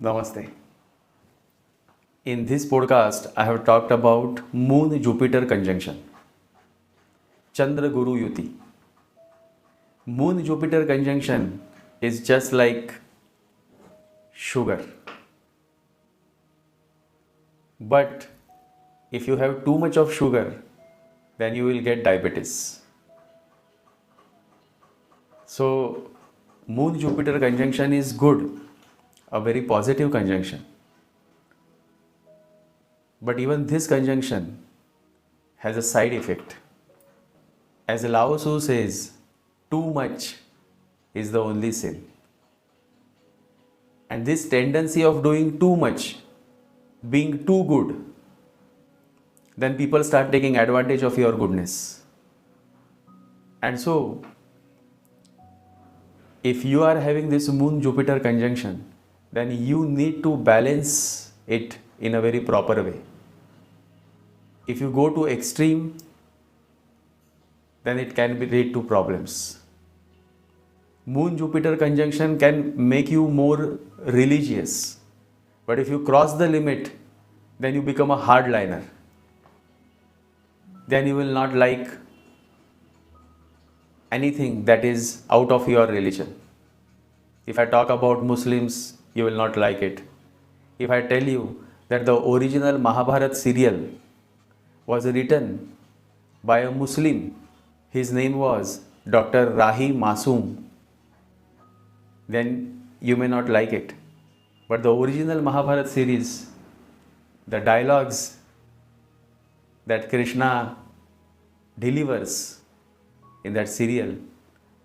Namaste. In this podcast, I have talked about Moon Jupiter conjunction, Chandraguru Yuti. Moon Jupiter conjunction is just like sugar. But if you have too much of sugar, then you will get diabetes. So, Moon Jupiter conjunction is good, a very positive conjunction. But even this conjunction has a side effect. As Lao Tzu says, too much is the only sin. And this tendency of doing too much, being too good, then people start taking advantage of your goodness. And so, if you are having this Moon Jupiter conjunction, then you need to balance it in a very proper way. If you go to extreme, then it can lead to problems. Moon Jupiter conjunction can make you more religious, but if you cross the limit, then you become a hardliner. Then you will not like anything that is out of your religion. If I talk about Muslims, you will not like it. If I tell you that the original Mahabharat serial was written by a Muslim, his name was Dr. Rahi Masoom, then you may not like it. But the original Mahabharat series, the dialogues that Krishna delivers in that serial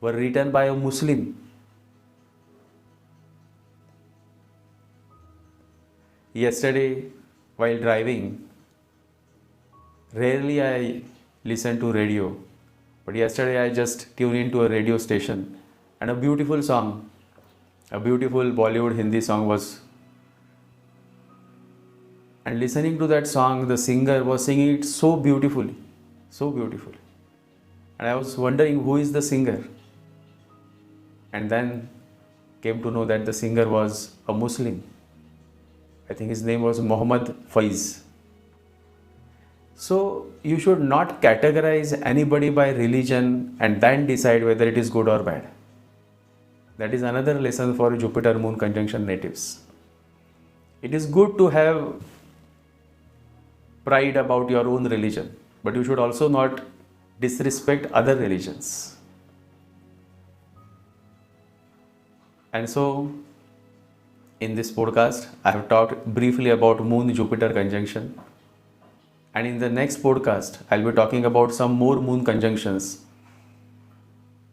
were written by a Muslim. Yesterday, while driving, rarely I listen to radio, but yesterday I just tuned into a radio station and a beautiful song, a beautiful Bollywood Hindi song was. And listening to that song, the singer was singing it so beautifully, so beautifully. And I was wondering who is the singer. And then came to know that the singer was a Muslim. I think his name was Muhammad Faiz. So you should not categorize anybody by religion and then decide whether it is good or bad. That is another lesson for Jupiter Moon conjunction natives. It is good to have pride about your own religion, but you should also not disrespect other religions. And so, in this podcast, I have talked briefly about Moon Jupiter conjunction. And in the next podcast, I'll be talking about some more moon conjunctions.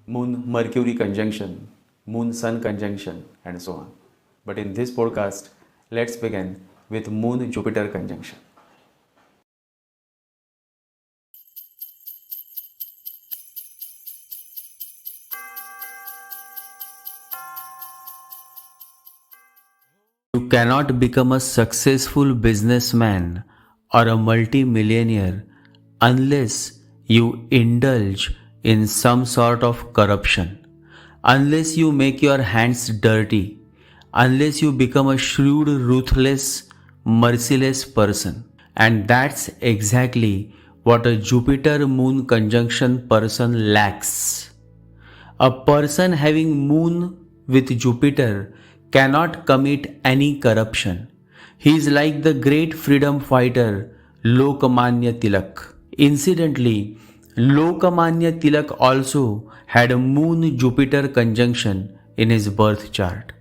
Moon Mercury conjunction, Moon Sun conjunction, and so on. But in this podcast, let's begin with Moon Jupiter conjunction. You cannot become a successful businessman or a multi-millionaire unless you indulge in some sort of corruption, unless you make your hands dirty, unless you become a shrewd, ruthless, merciless person. And that's exactly what a Jupiter Moon conjunction person lacks. A person having Moon with Jupiter cannot commit any corruption. He is like the great freedom fighter Lokmanya Tilak. Incidentally, Lokmanya Tilak also had a Moon Jupiter conjunction in his birth chart.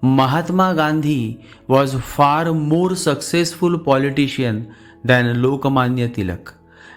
Mahatma Gandhi was far more successful politician than Lokmanya Tilak,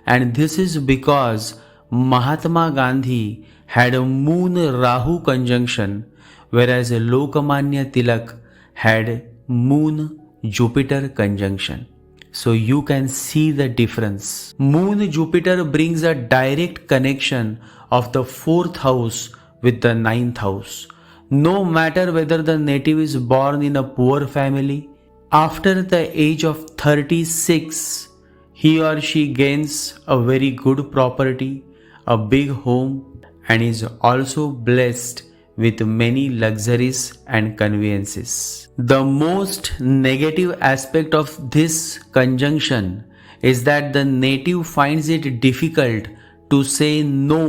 and this is because Mahatma Gandhi had a Moon Rahu conjunction, whereas Lokmanya Tilak had Moon Jupiter conjunction. So you can see the difference. Moon Jupiter brings a direct connection of the 4th house with the 9th house. No matter whether the native is born in a poor family, after the age of 36, he or she gains a very good property, a big home, and is also blessed with many luxuries and conveniences. The most negative aspect of this conjunction is that the native finds it difficult to say no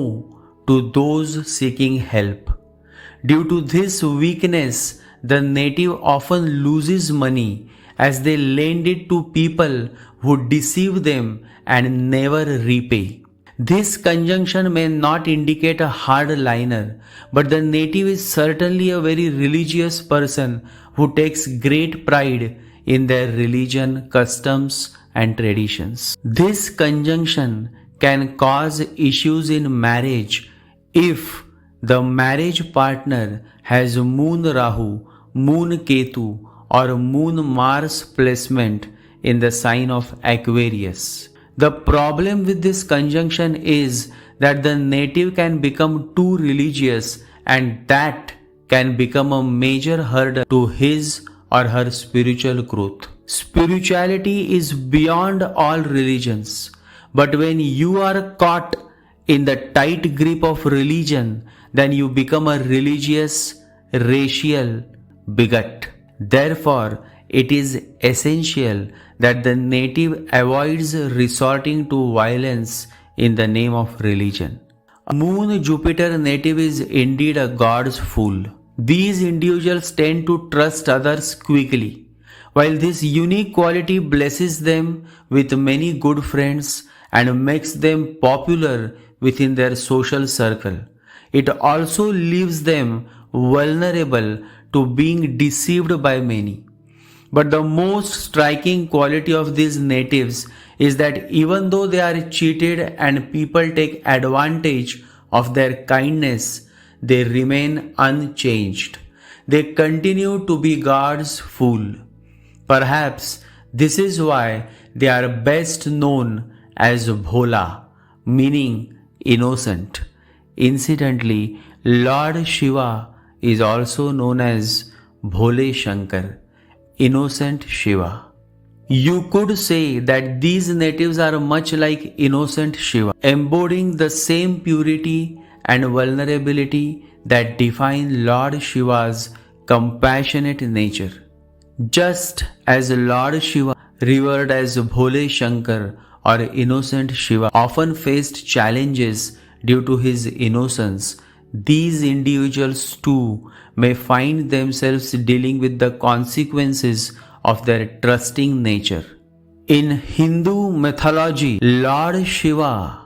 to those seeking help. Due to this weakness, the native often loses money as they lend it to people who deceive them and never repay. This conjunction may not indicate a hardliner, but the native is certainly a very religious person who takes great pride in their religion, customs, and traditions. This conjunction can cause issues in marriage if the marriage partner has Moon Rahu, Moon Ketu, or Moon Mars placement in the sign of Aquarius. The problem with this conjunction is that the native can become too religious, and that can become a major hurdle to his or her spiritual growth. Spirituality is beyond all religions, but when you are caught in the tight grip of religion, then you become a religious, racial bigot. Therefore, it is essential that the native avoids resorting to violence in the name of religion. A Moon Jupiter native is indeed a God's fool. These individuals tend to trust others quickly. While this unique quality blesses them with many good friends and makes them popular within their social circle, it also leaves them vulnerable to being deceived by many. But the most striking quality of these natives is that even though they are cheated and people take advantage of their kindness, they remain unchanged. They continue to be God's fool. Perhaps this is why they are best known as Bhola, meaning innocent. Incidentally, Lord Shiva is also known as Bhole Shankar, innocent Shiva. You could say that these natives are much like innocent Shiva, embodying the same purity and vulnerability that define Lord Shiva's compassionate nature. Just as Lord Shiva, revered as Bhole Shankar or innocent Shiva, often faced challenges due to his innocence, these individuals too may find themselves dealing with the consequences of their trusting nature. In Hindu mythology, Lord Shiva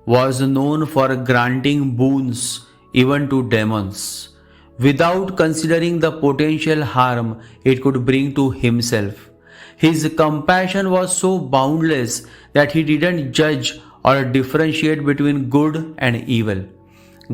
was known for granting boons even to demons, without considering the potential harm it could bring to himself. His compassion was so boundless that he didn't judge or differentiate between good and evil,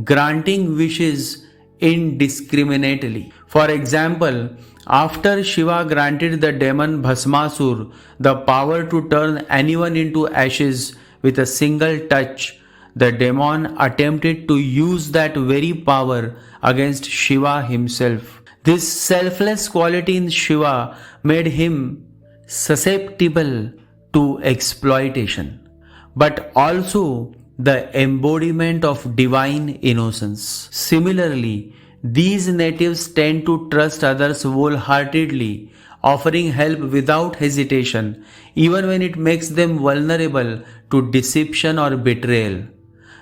granting wishes indiscriminately. For example, after Shiva granted the demon Bhasmasur the power to turn anyone into ashes with a single touch, the demon attempted to use that very power against Shiva himself. This selfless quality in Shiva made him susceptible to exploitation, but also the embodiment of divine innocence. Similarly, these natives tend to trust others wholeheartedly, offering help without hesitation, even when it makes them vulnerable to deception or betrayal.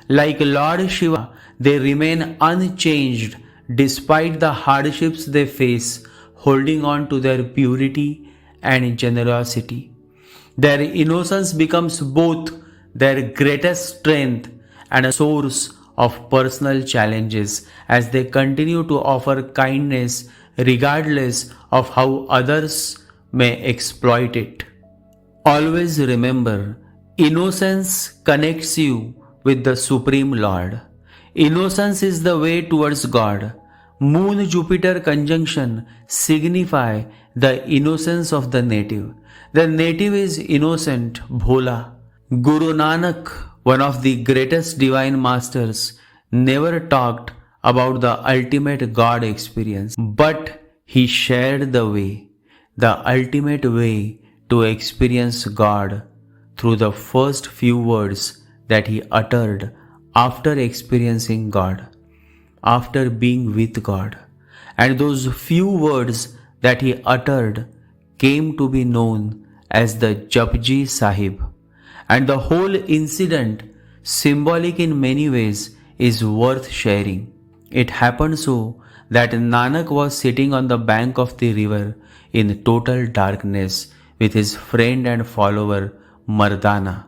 Like Lord Shiva, they remain unchanged despite the hardships they face, holding on to their purity and generosity. Their innocence becomes both their greatest strength and a source of personal challenges as they continue to offer kindness regardless of how others may exploit it. Always remember, innocence connects you with the Supreme Lord. Innocence is the way towards God. Moon Jupiter conjunction signify the innocence of the native. The native is innocent, Bhola. Guru Nanak, one of the greatest divine masters, never talked about the ultimate God experience, but he shared the ultimate way to experience God through the first few words that he uttered after experiencing God. after being with God. And those few words that he uttered came to be known as the Japji Sahib. And the whole incident, symbolic in many ways, is worth sharing. It happened so that Nanak was sitting on the bank of the river in total darkness with his friend and follower Mardana.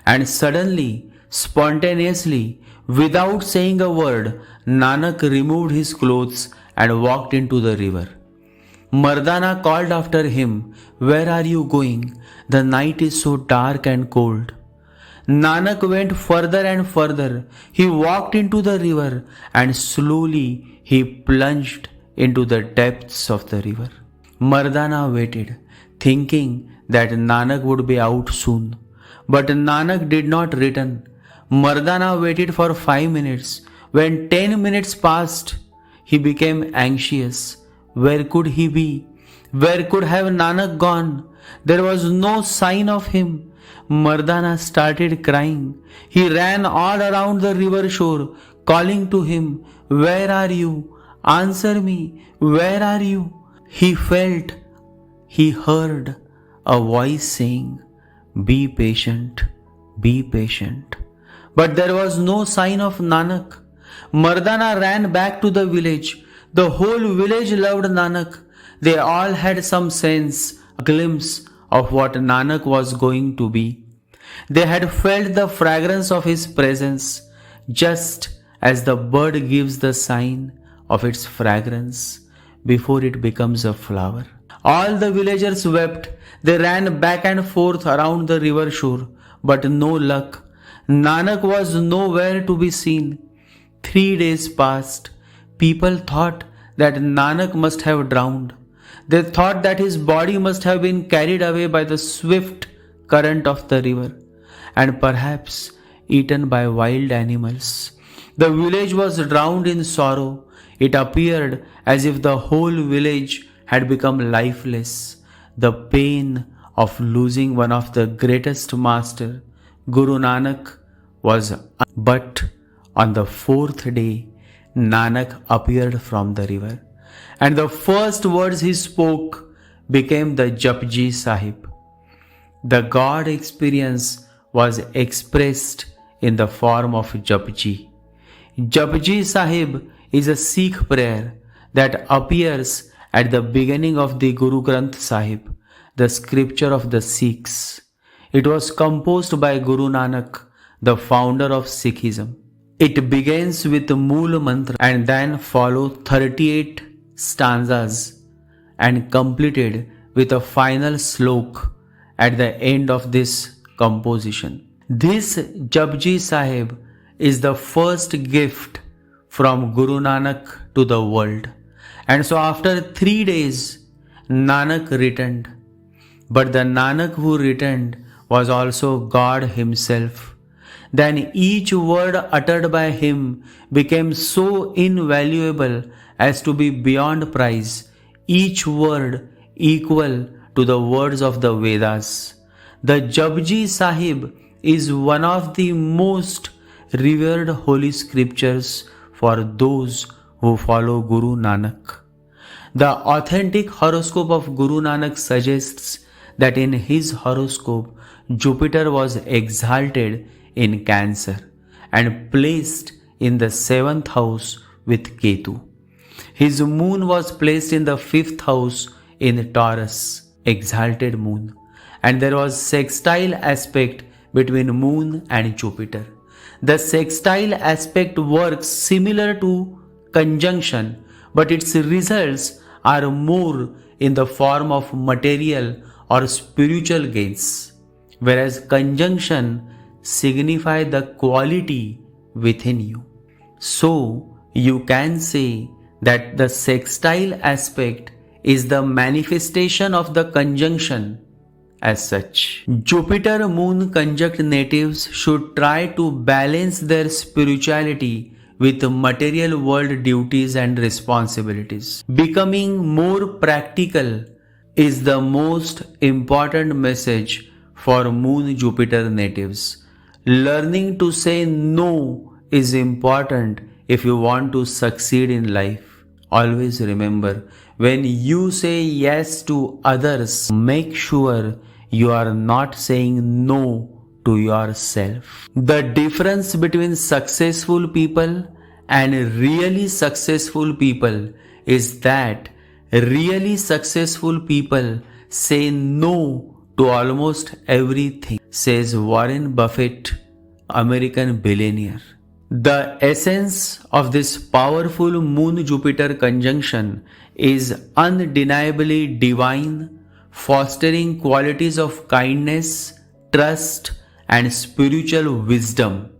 And suddenly, spontaneously, without saying a word, Nanak removed his clothes and walked into the river. Mardana called after him, "Where are you going? The night is so dark and cold." Nanak went further and further. He walked into the river and slowly he plunged into the depths of the river. Mardana waited, thinking that Nanak would be out soon. But Nanak did not return. Mardana waited for 5 minutes. When 10 minutes passed, he became anxious. Where could he be? Where could have Nanak gone? There was no sign of him. Mardana started crying. He ran all around the river shore, calling to him, "Where are you? Answer me. Where are you?" He heard a voice saying, "Be patient, be patient." But there was no sign of Nanak. Mardana ran back to the village. The whole village loved Nanak. They all had some sense, a glimpse of what Nanak was going to be. They had felt the fragrance of his presence, just as the bird gives the sign of its fragrance before it becomes a flower. All the villagers wept. They ran back and forth around the river shore, but no luck. Nanak was nowhere to be seen. 3 days passed. People thought that Nanak must have drowned. They thought that his body must have been carried away by the swift current of the river, and perhaps eaten by wild animals. The village was drowned in sorrow. It appeared as if the whole village had become lifeless. The pain of losing one of the greatest master, Guru Nanak, was. But on the 4th day, Nanak appeared from the river, and the first words he spoke became the Japji Sahib. The God experience was expressed in the form of Japji. Japji Sahib is a Sikh prayer that appears at the beginning of the Guru Granth Sahib, the scripture of the Sikhs. It was composed by Guru Nanak, the founder of Sikhism. It begins with the Mool Mantra and then follow 38 stanzas and completed with a final slok at the end of this composition. This Japji Sahib is the first gift from Guru Nanak to the world. And so after 3 days, Nanak returned. But the Nanak who returned was also God himself. Then each word uttered by him became so invaluable as to be beyond price, each word equal to the words of the Vedas. The Japji Sahib is one of the most revered holy scriptures for those who follow Guru Nanak. The authentic horoscope of Guru Nanak suggests that in his horoscope, Jupiter was exalted in Cancer and placed in the 7th house with Ketu. His moon was placed in the 5th house in Taurus, exalted moon, and there was sextile aspect between moon and Jupiter. The sextile aspect works similar to conjunction, but its results are more in the form of material or spiritual gains, whereas conjunction signify the quality within you. So you can say that the sextile aspect is the manifestation of the conjunction as such. Jupiter Moon conjunct natives should try to balance their spirituality with material world duties and responsibilities. Becoming more practical is the most important message for Moon Jupiter natives. Learning to say no is important if you want to succeed in life, always remember, when you say yes to others, make sure you are not saying no to yourself. The difference between successful people and really successful people is that really successful people say no to almost everything, says Warren Buffett, American billionaire. The essence of this powerful Moon-Jupiter conjunction is undeniably divine, fostering qualities of kindness, trust, and spiritual wisdom.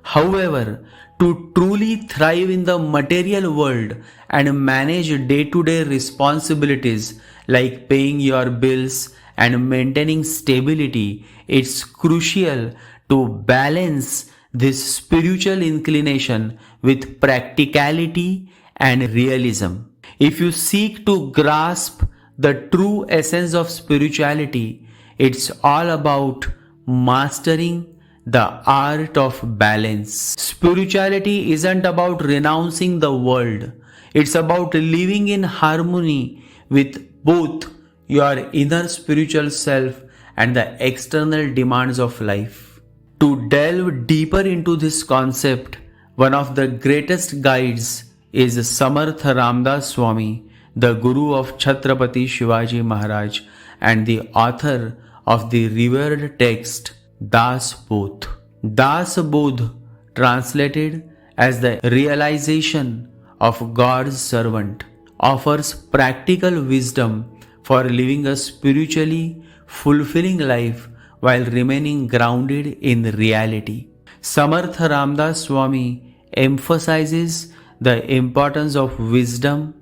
However, to truly thrive in the material world and manage day-to-day responsibilities like paying your bills and maintaining stability, it's crucial to balance this spiritual inclination with practicality and realism. If you seek to grasp the true essence of spirituality, it's all about mastering the art of balance. Spirituality isn't about renouncing the world. It's about living in harmony with both your inner spiritual self and the external demands of life. To delve deeper into this concept, one of the greatest guides is Samartha Ramdas Swami, the guru of Chhatrapati Shivaji Maharaj and the author of the revered text Das Bodh. Das Bodh, translated as the realization of God's servant, offers practical wisdom for living a spiritually fulfilling life while remaining grounded in reality. Samartha Ramdas Swami emphasizes the importance of wisdom,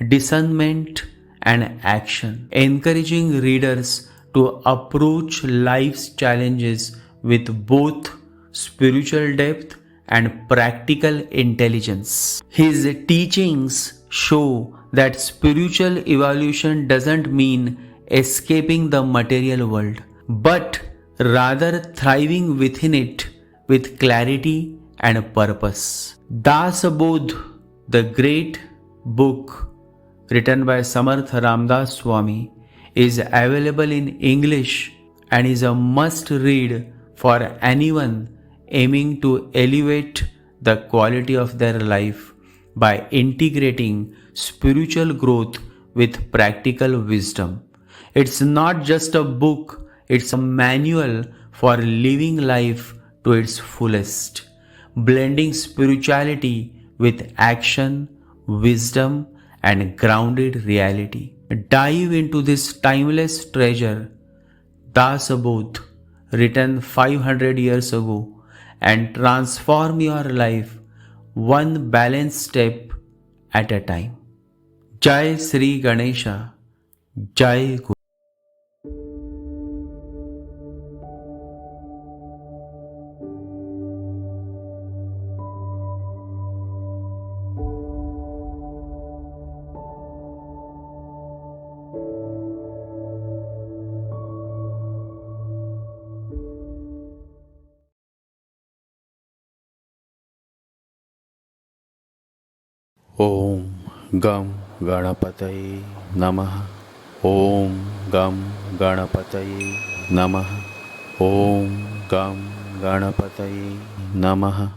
discernment, and action, encouraging readers to approach life's challenges with both spiritual depth and practical intelligence. His teachings show that spiritual evolution doesn't mean escaping the material world, but rather thriving within it with clarity and purpose. Das Bodh, the great book written by Samartha Ramdas Swami, is available in English and is a must-read for anyone aiming to elevate the quality of their life by integrating spiritual growth with practical wisdom. It's not just a book, it's a manual for living life to its fullest, blending spirituality with action, wisdom, and grounded reality. Dive into this timeless treasure, Das Bodh, written 500 years ago, and transform your life one balanced step at a time. Jai Sri Ganesha, Jai Guru. Om Gam Ganapataye Namaha. Om Gam Ganapataye Namaha. Om Gam Ganapataye Namaha.